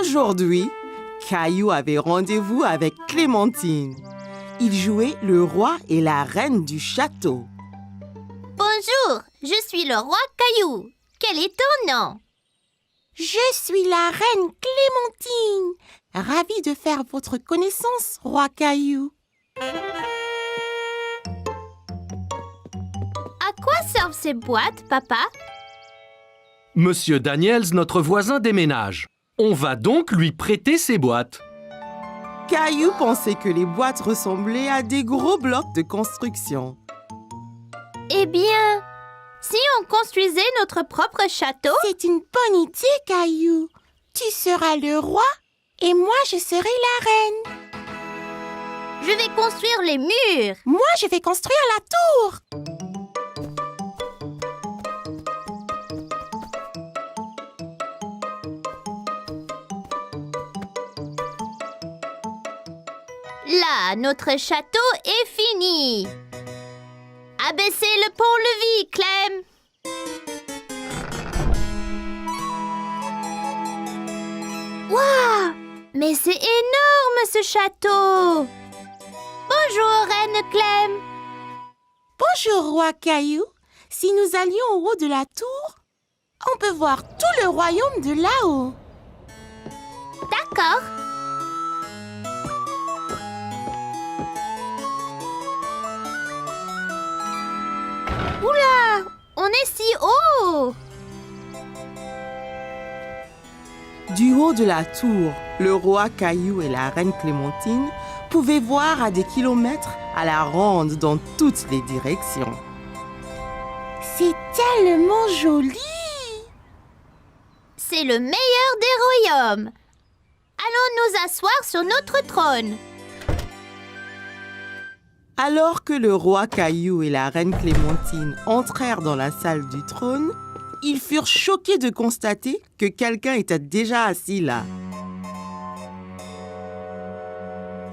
Aujourd'hui, Caillou avait rendez-vous avec Clémentine. Il jouait le roi et la reine du château. Bonjour, je suis le roi Caillou. Quel est ton nom? Je suis la reine Clémentine. Ravie de faire votre connaissance, roi Caillou. À quoi servent ces boîtes, papa? Monsieur Daniels, notre voisin, déménage. On va donc lui prêter ses boîtes. Caillou pensait que les boîtes ressemblaient à des gros blocs de construction. Eh bien, si on construisait notre propre château? C'est une bonne idée, Caillou. Tu seras le roi et moi, je serai la reine. Je vais construire les murs. Moi, je vais construire la tour. Là, notre château est fini. Abaissez le pont-levis, Clem. Waouh! Mais c'est énorme, ce château. Bonjour, Reine Clem. Bonjour, roi Caillou. Si nous allions au haut de la tour, on peut voir tout le royaume de là-haut. D'accord. Oula! On est si haut! Du haut de la tour, le roi Caillou et la reine Clémentine pouvaient voir à des kilomètres à la ronde dans toutes les directions. C'est tellement joli! C'est le meilleur des royaumes. Allons nous asseoir sur notre trône. Alors que le roi Caillou et la reine Clémentine entrèrent dans la salle du trône, ils furent choqués de constater que quelqu'un était déjà assis là.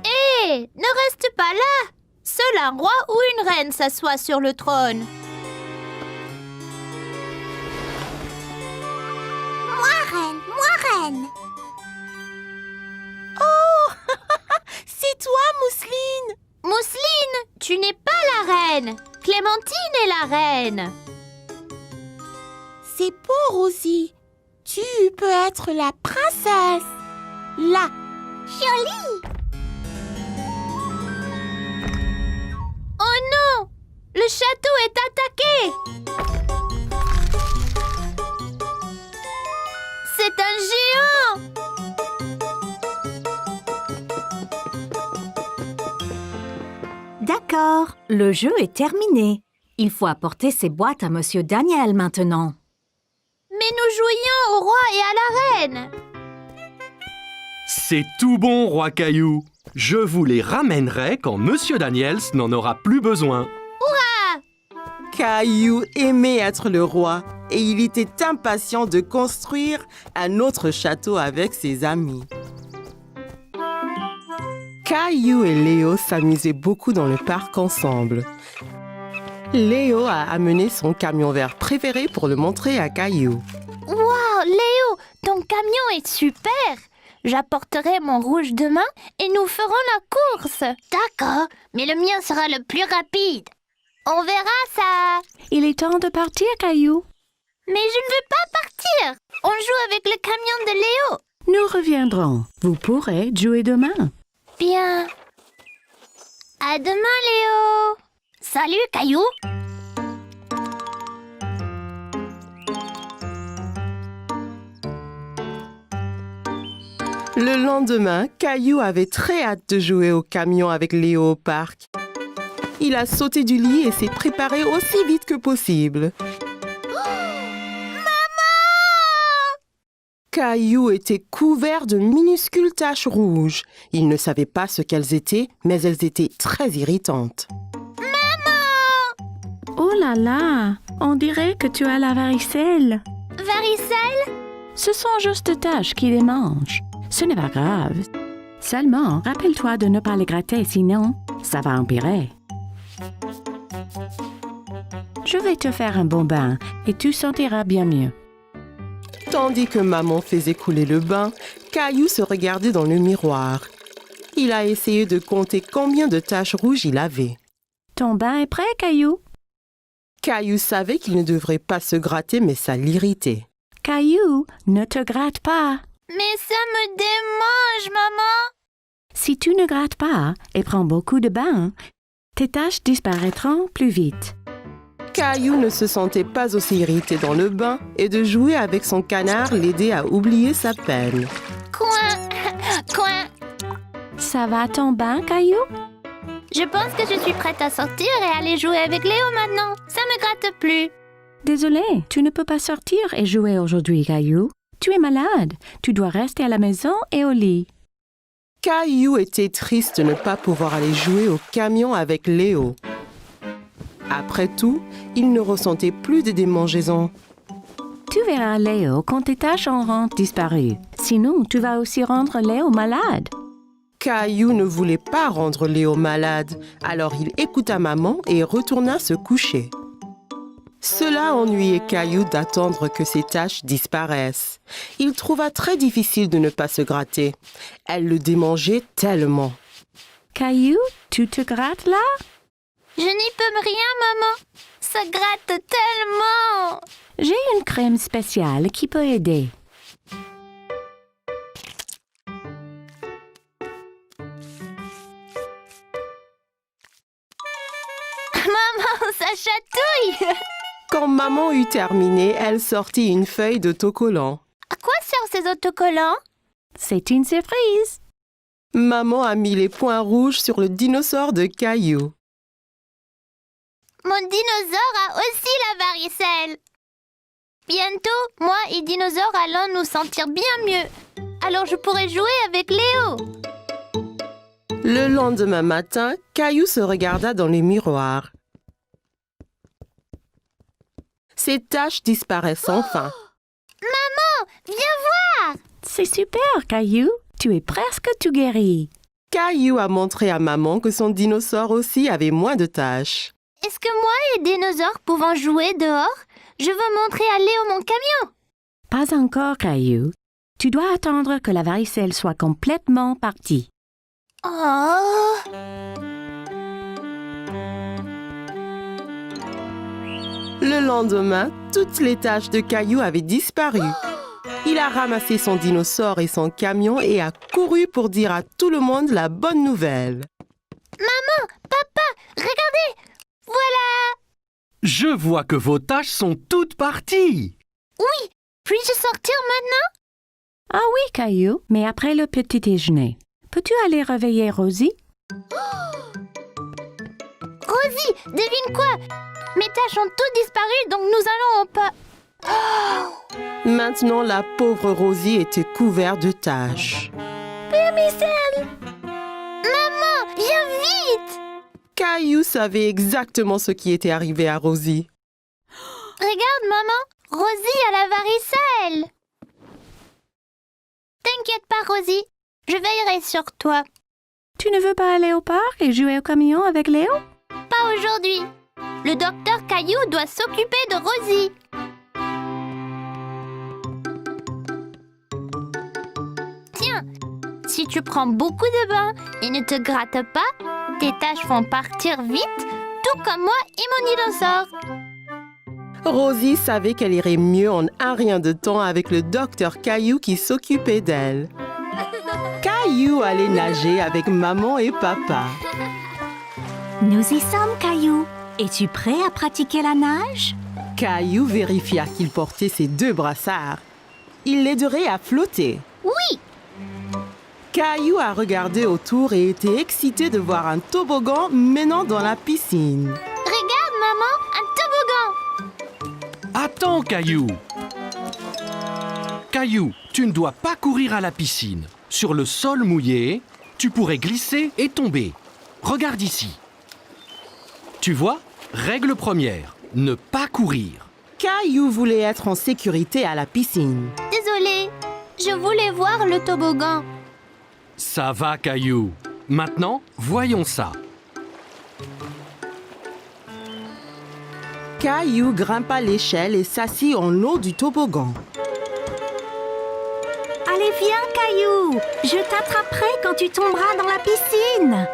Hé, ne reste pas là. Seul un roi ou une reine s'assoit sur le trône. Moi, reine. Oh, c'est toi, Mousseline. Mousseline, tu n'es pas la reine. Clémentine est la reine. C'est bon, Rosie. Tu peux être la princesse. Là. Jolie. Oh non! Le château est attaqué! C'est un géant! D'accord, le jeu est terminé. Il faut apporter ces boîtes à Monsieur Daniel maintenant. Mais nous jouions au roi et à la reine! C'est tout bon, roi Caillou. Je vous les ramènerai quand Monsieur Daniels n'en aura plus besoin. Caillou aimait être le roi et il était impatient de construire un autre château avec ses amis. Caillou et Léo s'amusaient beaucoup dans le parc ensemble. Léo a amené son camion vert préféré pour le montrer à Caillou. Wow, Léo, ton camion est super! J'apporterai mon rouge demain et nous ferons la course. D'accord, mais le mien sera le plus rapide. On verra ça. Il est temps de partir, Caillou. Mais je ne veux pas partir. On joue avec le camion de Léo. Nous reviendrons. Vous pourrez jouer demain. Bien. À demain, Léo. Salut, Caillou. Le lendemain, Caillou avait très hâte de jouer au camion avec Léo au parc. Il a sauté du lit et s'est préparé aussi vite que possible. Maman! Caillou était couvert de minuscules taches rouges. Il ne savait pas ce qu'elles étaient, mais elles étaient très irritantes. Oh là là, on dirait que tu as la varicelle. Varicelle? Ce sont juste des taches qui les mangent. Ce n'est pas grave. Seulement, rappelle-toi de ne pas les gratter, sinon, ça va empirer. Je vais te faire un bon bain et tu sentiras bien mieux. Tandis que maman faisait couler le bain, Caillou se regardait dans le miroir. Il a essayé de compter combien de taches rouges il avait. Ton bain est prêt, Caillou? Caillou savait qu'il ne devrait pas se gratter, mais ça l'irritait. Caillou, ne te gratte pas. Mais ça me démange, maman. Si tu ne grattes pas et prends beaucoup de bain, tes taches disparaîtront plus vite. Caillou ne se sentait pas aussi irrité dans le bain et de jouer avec son canard l'aidait à oublier sa peine. Coin, coin. Ça va ton bain, Caillou? Je pense que je suis prête à sortir et aller jouer avec Léo maintenant. Ça me gratte plus. Désolé, tu ne peux pas sortir et jouer aujourd'hui, Caillou. Tu es malade. Tu dois rester à la maison et au lit. Caillou était triste de ne pas pouvoir aller jouer au camion avec Léo. Après tout, il ne ressentait plus de démangeaisons. Tu verras Léo quand tes taches auront disparu. Sinon, tu vas aussi rendre Léo malade. Caillou ne voulait pas rendre Léo malade, alors il écouta maman et retourna se coucher. Cela ennuyait Caillou d'attendre que ses taches disparaissent. Il trouva très difficile de ne pas se gratter. Elle le démangeait tellement. Caillou, tu te grattes là? Je n'y peux rien, maman. Ça gratte tellement. J'ai une crème spéciale qui peut aider. Maman, ça chatouille. Quand maman eut terminé, elle sortit une feuille d'autocollant. À quoi servent ces autocollants? C'est une surprise. Maman a mis les points rouges sur le dinosaure de Caillou. Mon dinosaure a aussi la varicelle. Bientôt, moi et Dinosaure allons nous sentir bien mieux. Alors je pourrai jouer avec Léo. Le lendemain matin, Caillou se regarda dans les miroirs. Ses taches disparaissent enfin. Maman, viens voir. C'est super, Caillou. Tu es presque tout guéri. Caillou a montré à maman que son dinosaure aussi avait moins de taches. Est-ce que moi et Dinosaure pouvons jouer dehors? Je veux montrer à Léo mon camion. Pas encore, Caillou. Tu dois attendre que la varicelle soit complètement partie. Oh. Le lendemain, toutes les taches de Caillou avaient disparu. Il a ramassé son dinosaure et son camion et a couru pour dire à tout le monde la bonne nouvelle. Maman, papa, regardez. Voilà. Je vois que vos taches sont toutes parties. Oui, puis-je sortir maintenant? Ah oui, Caillou, mais après le petit déjeuner. Peux-tu aller réveiller Rosie? Rosie, devine quoi? Mes taches ont toutes disparu, donc nous allons au pas. Maintenant, la pauvre Rosie était couverte de taches. Vermicelle! Maman, viens vite! Caillou savait exactement ce qui était arrivé à Rosie. Regarde, maman, Rosie a la varicelle. T'inquiète pas, Rosie, je veillerai sur toi. Tu ne veux pas aller au parc et jouer au camion avec Léo? Pas aujourd'hui. Le docteur Caillou doit s'occuper de Rosie. Tiens, si tu prends beaucoup de bains et ne te grattes pas, tes taches vont partir vite, tout comme moi et mon dinosaure. Rosie savait qu'elle irait mieux en un rien de temps avec le docteur Caillou qui s'occupait d'elle. Caillou allait nager avec maman et papa. Nous y sommes, Caillou. Es-tu prêt à pratiquer la nage? Caillou vérifia qu'il portait ses 2 brassards. Il l'aiderait à flotter. Oui, Caillou a regardé autour et était excité de voir un toboggan menant dans la piscine. regarde, maman, un toboggan. Attends, Caillou. Caillou, tu ne dois pas courir à la piscine. Sur le sol mouillé, tu pourrais glisser et tomber. Regarde ici. Tu vois, règle première, ne pas courir. Caillou voulait être en sécurité à la piscine. Désolée, je voulais voir le toboggan. Ça va, Caillou. Maintenant, voyons ça. Caillou grimpa l'échelle et s'assit en haut du toboggan. Allez, viens, Caillou. Je t'attraperai quand tu tomberas dans la piscine.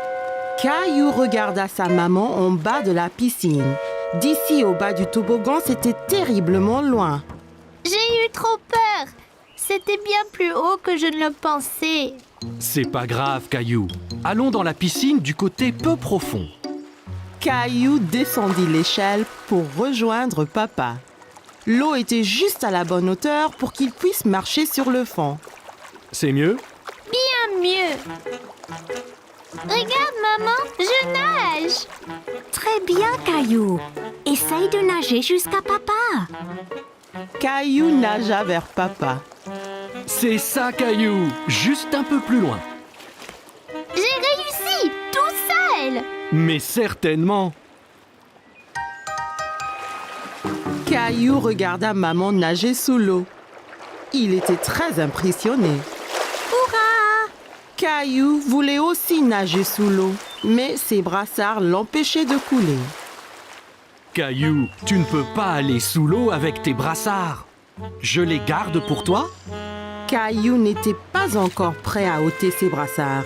Caillou regarda sa maman en bas de la piscine. D'ici au bas du toboggan, c'était terriblement loin. J'ai eu trop peur. C'était bien plus haut que je ne le pensais. C'est pas grave, Caillou. Allons dans la piscine du côté peu profond. Caillou descendit l'échelle pour rejoindre papa. L'eau était juste à la bonne hauteur pour qu'il puisse marcher sur le fond. C'est mieux? Bien mieux. Regarde, maman, je nage. Très bien, Caillou. Essaye de nager jusqu'à papa. Caillou nagea vers papa. C'est ça, Caillou. Juste un peu plus loin. J'ai réussi, tout seul. Mais certainement. Caillou regarda maman nager sous l'eau. Il était très impressionné. Hurrah! Caillou voulait aussi nager sous l'eau, mais ses brassards l'empêchaient de couler. Caillou, tu ne peux pas aller sous l'eau avec tes brassards. Je les garde pour toi? Caillou n'était pas encore prêt à ôter ses brassards.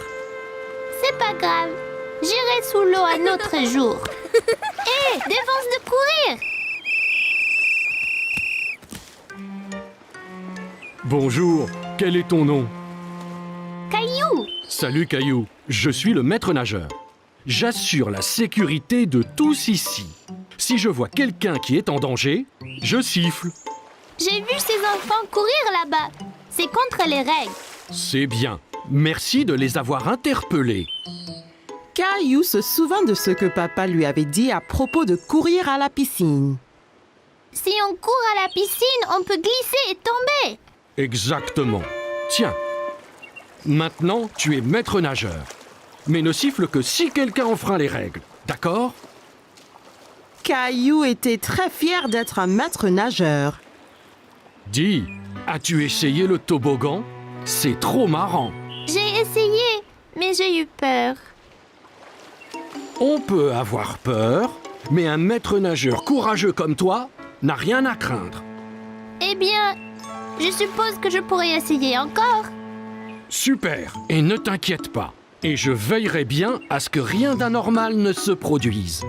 C'est pas grave. J'irai sous l'eau un autre jour. Hé, défense de courir. Bonjour, quel est ton nom? Caillou. Salut Caillou, je suis le maître nageur. J'assure la sécurité de tous ici. Si je vois quelqu'un qui est en danger, je siffle. J'ai vu ces enfants courir là-bas. C'est contre les règles. C'est bien. Merci de les avoir interpellés. Caillou se souvint de ce que papa lui avait dit à propos de courir à la piscine. Si on court à la piscine, on peut glisser et tomber. Exactement. Tiens. Maintenant, tu es maître nageur. Mais ne siffle que si quelqu'un enfreint les règles. D'accord? Caillou était très fier d'être un maître nageur. Dis, as-tu essayé le toboggan? C'est trop marrant. J'ai essayé, mais j'ai eu peur. On peut avoir peur, mais un maître nageur courageux comme toi n'a rien à craindre. Eh bien, je suppose que je pourrais essayer encore. Super, et ne t'inquiète pas. Et je veillerai bien à ce que rien d'anormal ne se produise.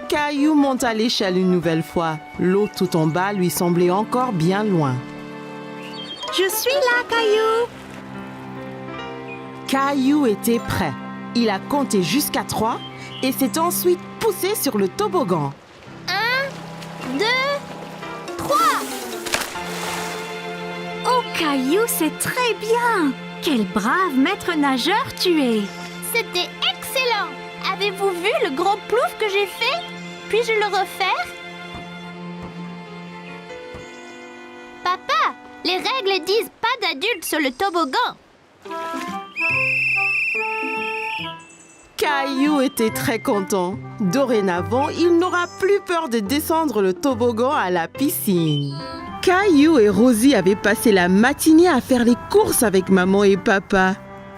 Caillou monta l'échelle une nouvelle fois. L'eau tout en bas lui semblait encore bien loin. Je suis là, Caillou. Caillou était prêt. Il a compté jusqu'à 3 et s'est ensuite poussé sur le toboggan. 1, 2, 3. Oh, Caillou, c'est très bien. Quel brave maître nageur tu es. C'était excellent. Avez-vous vu le gros plouf que j'ai fait? Puis-je le refaire? Papa, les règles disent pas d'adultes sur le toboggan. Caillou était très content. Dorénavant, il n'aura plus peur de descendre le toboggan à la piscine. Caillou et Rosie avaient passé la matinée à faire les courses avec maman et papa.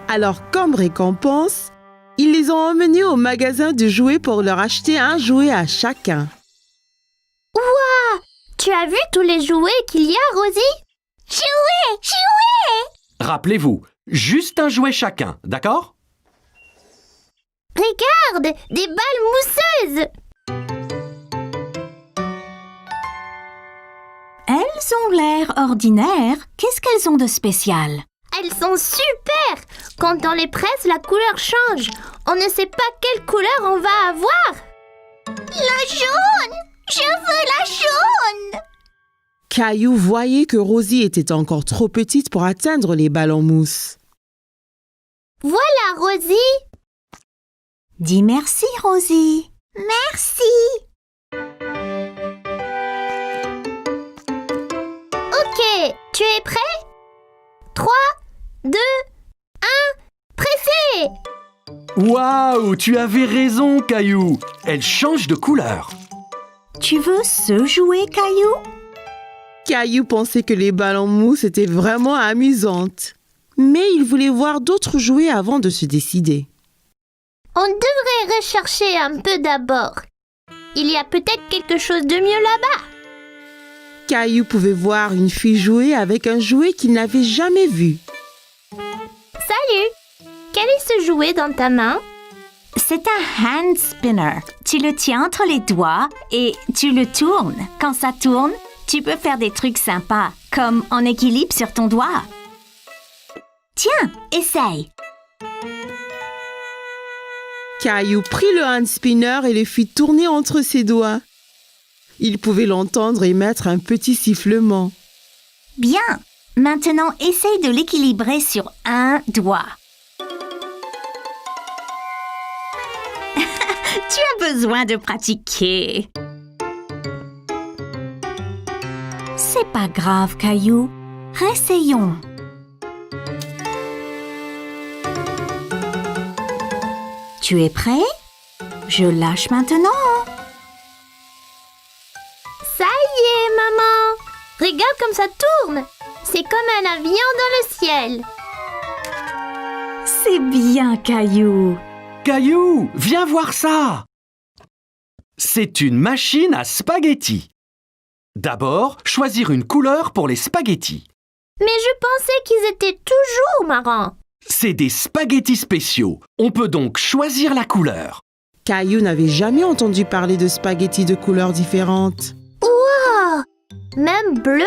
Alors, comme récompense, ils les ont emmenés au magasin de jouets pour leur acheter un jouet à chacun. Ouah! Tu as vu tous les jouets qu'il y a, Rosie? Jouets! Jouets! Rappelez-vous, juste un jouet chacun, d'accord? Regarde! Des balles mousseuses! Elles ont l'air ordinaires. Qu'est-ce qu'elles ont de spécial? Elles sont super! Quand on les presse, la couleur change. On ne sait pas quelle couleur on va avoir. La jaune! Je veux la jaune! Caillou voyait que Rosie était encore trop petite pour atteindre les balles en mousse. Voilà, Rosie! Dis merci, Rosie. Merci! Ok, tu es prêt? 3, 2, 1, pressez! Waouh, tu avais raison, Caillou. Elle change de couleur. Tu veux ce jouet, Caillou? Caillou pensait que les balles en mousse étaient vraiment amusantes. Mais il voulait voir d'autres jouets avant de se décider. On devrait rechercher un peu d'abord. Il y a peut-être quelque chose de mieux là-bas. Caillou pouvait voir une fille jouer avec un jouet qu'il n'avait jamais vu. Salut! Quel est ce jouet dans ta main? C'est un hand spinner. Tu le tiens entre les doigts et tu le tournes. Quand ça tourne, tu peux faire des trucs sympas, comme en équilibre sur ton doigt. Tiens, essaye. Caillou prit le hand spinner et le fit tourner entre ses doigts. Il pouvait l'entendre émettre un petit sifflement. Bien. Maintenant, essaye de l'équilibrer sur un doigt. Tu as besoin de pratiquer. C'est pas grave, Caillou. Réessayons. Tu es prêt? Je lâche maintenant. Ça y est, maman! Regarde comme ça tourne! C'est comme un avion dans le ciel. C'est bien, Caillou. Caillou, viens voir ça! C'est une machine à spaghettis. D'abord, choisir une couleur pour les spaghettis. Mais je pensais qu'ils étaient toujours marrants. C'est des spaghettis spéciaux. On peut donc choisir la couleur. Caillou n'avait jamais entendu parler de spaghettis de couleurs différentes. Wow! Même bleu?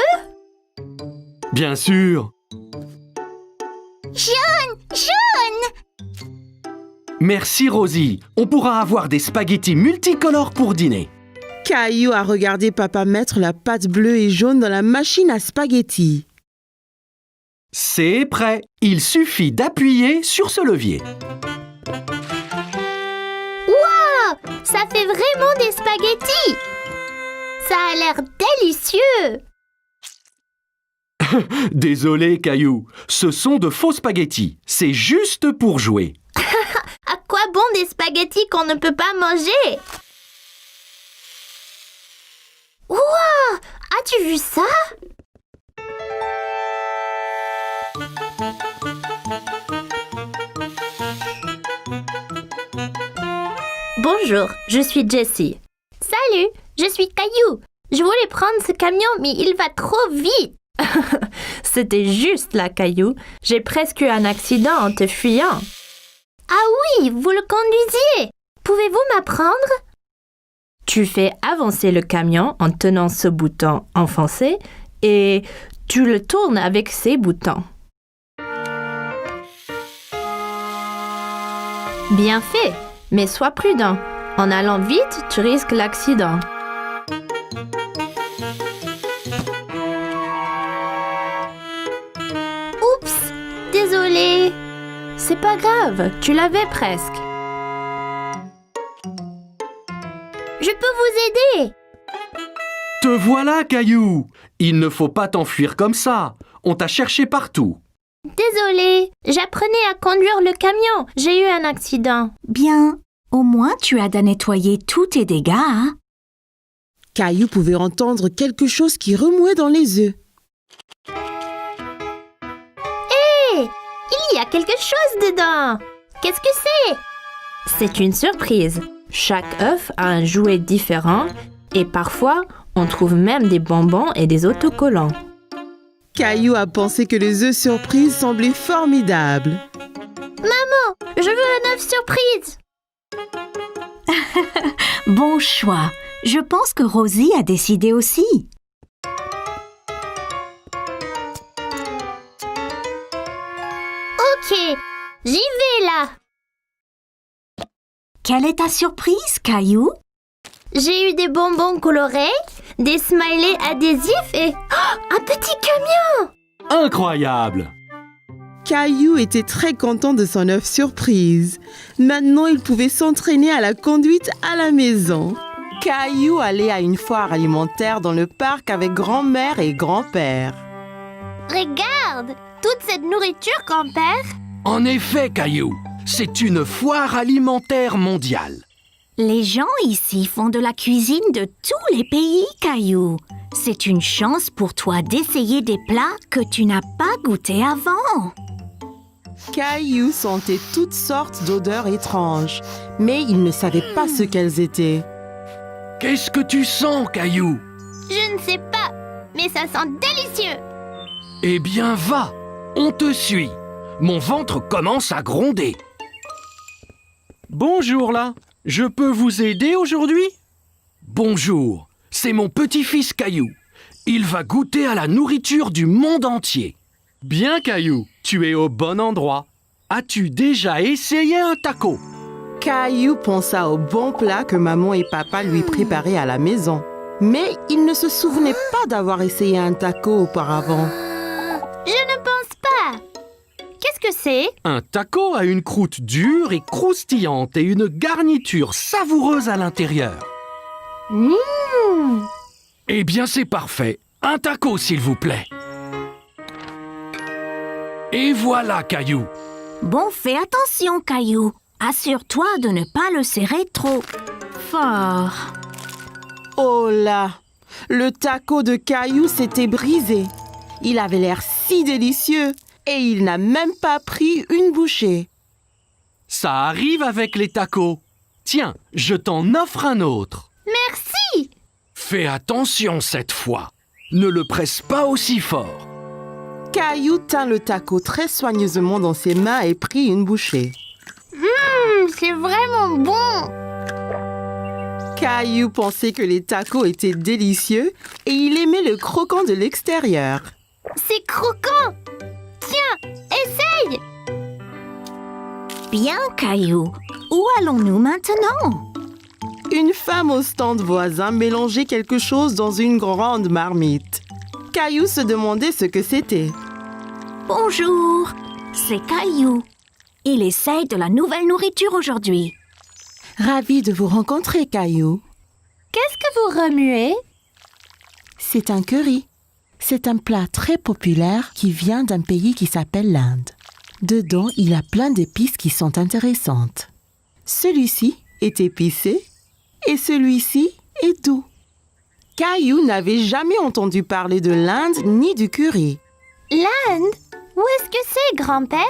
Bien sûr. Jaune! Merci Rosie. On pourra avoir des spaghettis multicolores pour dîner. Caillou a regardé papa mettre la pâte bleue et jaune dans la machine à spaghettis. C'est prêt. Il suffit d'appuyer sur ce levier. Wow! Ça fait vraiment des spaghettis! Ça a l'air délicieux! Désolé Caillou, ce sont de faux spaghettis. C'est juste pour jouer. À quoi bon des spaghettis qu'on ne peut pas manger? Wow! As-tu vu ça? Bonjour, je suis Jessie. Salut, je suis Caillou. Je voulais prendre ce camion, mais il va trop vite. C'était juste là, Caillou. J'ai presque eu un accident en te fuyant. Ah oui, vous le conduisiez. Pouvez-vous m'apprendre? Tu fais avancer le camion en tenant ce bouton enfoncé et tu le tournes avec ces boutons. Bien fait, mais sois prudent. En allant vite, tu risques l'accident. Oups, désolé. C'est pas grave, tu l'avais presque. Je peux vous aider. Te voilà Caillou. Il ne faut pas t'enfuir comme ça. On t'a cherché partout. Désolée, j'apprenais à conduire le camion. J'ai eu un accident. Bien. Au moins, tu as nettoyé tous tes dégâts, hein? Caillou pouvait entendre quelque chose qui remuait dans les œufs. Hé! Il y a quelque chose dedans. Qu'est-ce que c'est? C'est une surprise. Chaque œuf a un jouet différent et parfois, on trouve même des bonbons et des autocollants. Caillou a pensé que les œufs surprises semblaient formidables. Maman, je veux un œuf surprise. Bon choix. Je pense que Rosie a décidé aussi. Ok, j'y vais là. Quelle est ta surprise, Caillou? J'ai eu des bonbons colorés, des smileys adhésifs et un petit camion. Incroyable! Caillou était très content de son œuf surprise. Maintenant, il pouvait s'entraîner à la conduite à la maison. Caillou allait à une foire alimentaire dans le parc avec grand-mère et grand-père. Regarde, toute cette nourriture, grand-père. En effet, Caillou, c'est une foire alimentaire mondiale. Les gens ici font de la cuisine de tous les pays, Caillou. C'est une chance pour toi d'essayer des plats que tu n'as pas goûtés avant. Caillou sentait toutes sortes d'odeurs étranges, mais il ne savait pas ce qu'elles étaient. Qu'est-ce que tu sens, Caillou? Je ne sais pas, mais ça sent délicieux. Eh bien, va, on te suit. Mon ventre commence à gronder. Bonjour là, je peux vous aider aujourd'hui? Bonjour, c'est mon petit-fils Caillou. Il va goûter à la nourriture du monde entier. Bien Caillou, tu es au bon endroit. As-tu déjà essayé un taco? Caillou pensa au bon plat que maman et papa lui préparaient à la maison. Mais il ne se souvenait pas d'avoir essayé un taco auparavant. Je ne pense pas. Qu'est-ce que c'est? Un taco a une croûte dure et croustillante et une garniture savoureuse à l'intérieur. Eh bien, c'est parfait. Un taco, s'il vous plaît. Et voilà, Caillou. Bon, fais attention, Caillou. Assure-toi de ne pas le serrer trop fort. Oh là! Le taco de Caillou s'était brisé. Il avait l'air si délicieux et il n'a même pas pris une bouchée. Ça arrive avec les tacos. Tiens, je t'en offre un autre. Merci. Fais attention cette fois. Ne le presse pas aussi fort. Caillou tint le taco très soigneusement dans ses mains et prit une bouchée. C'est vraiment bon. Caillou pensait que les tacos étaient délicieux et il aimait le croquant de l'extérieur. C'est croquant. Tiens, essaye. Bien, Caillou. Où allons-nous maintenant? Une femme au stand voisin mélangeait quelque chose dans une grande marmite. Caillou se demandait ce que c'était. Bonjour, c'est Caillou. Il essaye de la nouvelle nourriture aujourd'hui. Ravi de vous rencontrer, Caillou. Qu'est-ce que vous remuez? C'est un curry. C'est un plat très populaire qui vient d'un pays qui s'appelle l'Inde. Dedans, il y a plein d'épices qui sont intéressantes. Celui-ci est épicé et celui-ci est doux. Caillou n'avait jamais entendu parler de l'Inde ni du curry. L'Inde? Où est-ce que c'est, grand-père?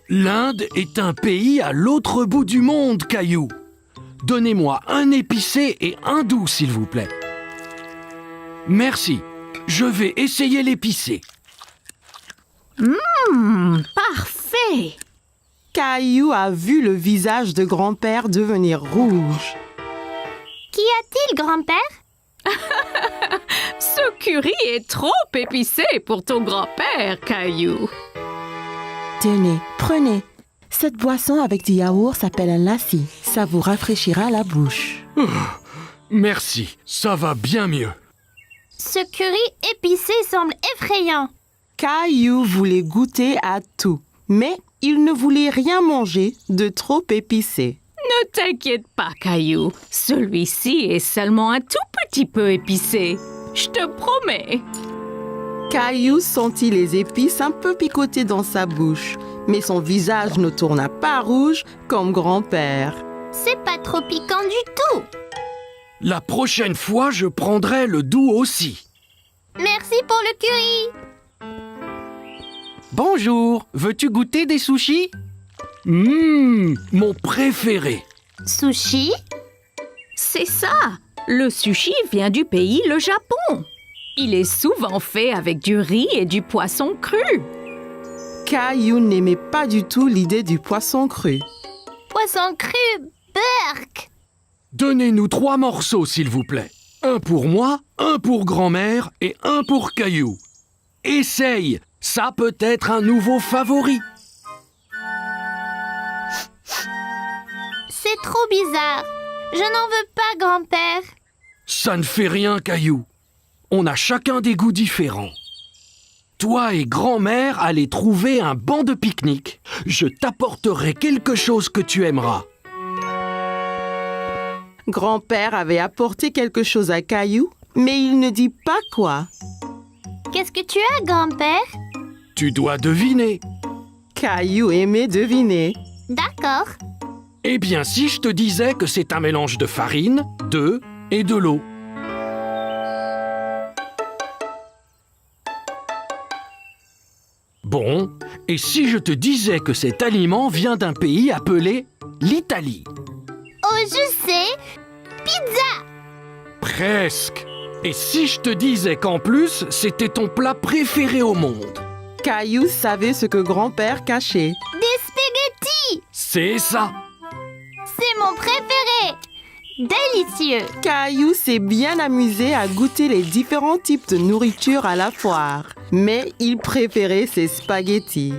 L'Inde est un pays à l'autre bout du monde, Caillou. Donnez-moi un épicé et un doux, s'il vous plaît. Merci. Je vais essayer l'épicé. Parfait. Caillou a vu le visage de grand-père devenir rouge. Qu'y a-t-il, grand-père? Ce curry est trop épicé pour ton grand-père, Caillou. Tenez, prenez. Cette boisson avec du yaourt s'appelle un lassi. Ça vous rafraîchira la bouche. Merci, ça va bien mieux. Ce curry épicé semble effrayant. Caillou voulait goûter à tout, mais il ne voulait rien manger de trop épicé. Ne t'inquiète pas, Caillou. Celui-ci est seulement un tout petit peu épicé. Je te promets. Caillou sentit les épices un peu picoter dans sa bouche, mais son visage ne tourna pas rouge comme grand-père. C'est pas trop piquant du tout. La prochaine fois, je prendrai le doux aussi. Merci pour le curry. Bonjour, veux-tu goûter des sushis? Mon préféré. Sushi? C'est ça. Le sushi vient du pays, le Japon. Il est souvent fait avec du riz et du poisson cru. Caillou n'aimait pas du tout l'idée du poisson cru. Poisson cru, burk. Donnez-nous 3 morceaux, s'il vous plaît. Un pour moi, un pour grand-mère et un pour Caillou. Essaye, ça peut être un nouveau favori. C'est trop bizarre. Je n'en veux pas, grand-père. Ça ne fait rien, Caillou. On a chacun des goûts différents. Toi et grand-mère allez trouver un banc de pique-nique. Je t'apporterai quelque chose que tu aimeras. Grand-père avait apporté quelque chose à Caillou, mais il ne dit pas quoi. Qu'est-ce que tu as, grand-père? Tu dois deviner. Caillou aimait deviner. D'accord. Eh bien, si je te disais que c'est un mélange de farine, d'œufs et de l'eau. Bon, et si je te disais que cet aliment vient d'un pays appelé l'Italie? Oh, je sais. Pizza. Presque. Et si je te disais qu'en plus, c'était ton plat préféré au monde? Caillou savait ce que grand-père cachait. Des spaghettis! C'est ça! C'est mon préféré! Délicieux! Caillou s'est bien amusé à goûter les différents types de nourriture à la foire, mais il préférait ses spaghettis.